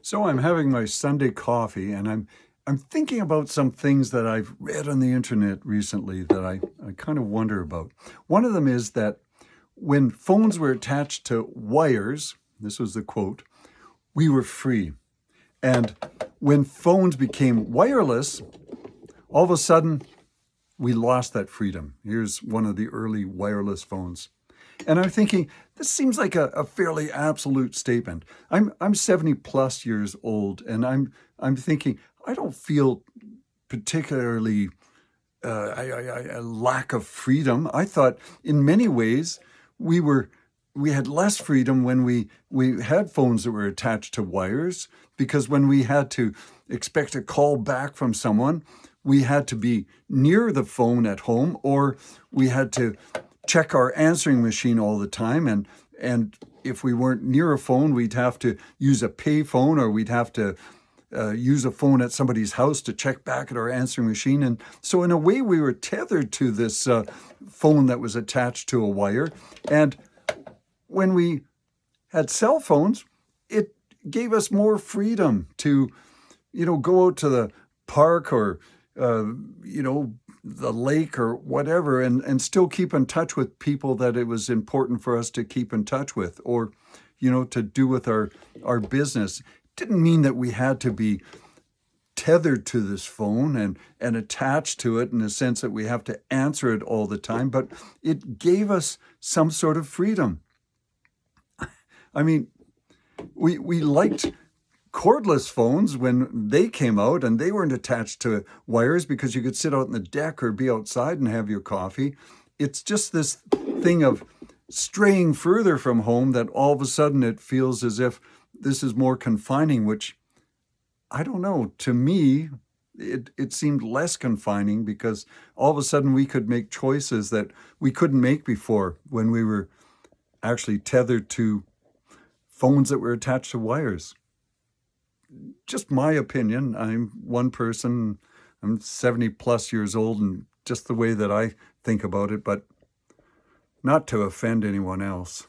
So I'm having my Sunday coffee and I'm thinking about some things that I've read on the internet recently that I kind of wonder about. One of them is that when phones were attached to wires, this was the quote, we were free. And when phones became wireless, all of a sudden we lost that freedom. Here's one of the early wireless phones. And I'm thinking, this seems like a fairly absolute statement. I'm 70 plus years old, and I'm thinking, I don't feel particularly a lack of freedom. I thought in many ways we were we had less freedom when we had phones that were attached to wires, because when we had to expect a call back from someone, we had to be near the phone at home, or we had to check our answering machine all the time, and if we weren't near a phone, we'd have to use a pay phone, or we'd have to use a phone at somebody's house to check back at our answering machine. And so in a way, we were tethered to this phone that was attached to a wire. And when we had cell phones, it gave us more freedom to, go out to the park, or, the lake or whatever, and still keep in touch with people that it was important for us to keep in touch with, or, to do with our business. Didn't mean that we had to be tethered to this phone and attached to it in the sense that we have to answer it all the time, but it gave us some sort of freedom. I mean, we liked cordless phones when they came out, and they weren't attached to wires because you could sit out on the deck or be outside and have your coffee. It's just this thing of straying further from home that all of a sudden it feels as if this is more confining, which I don't know. To me, it seemed less confining because all of a sudden we could make choices that we couldn't make before when we were actually tethered to phones that were attached to wires. Just my opinion. I'm one person. I'm 70 plus years old, and just the way that I think about it, but not to offend anyone else.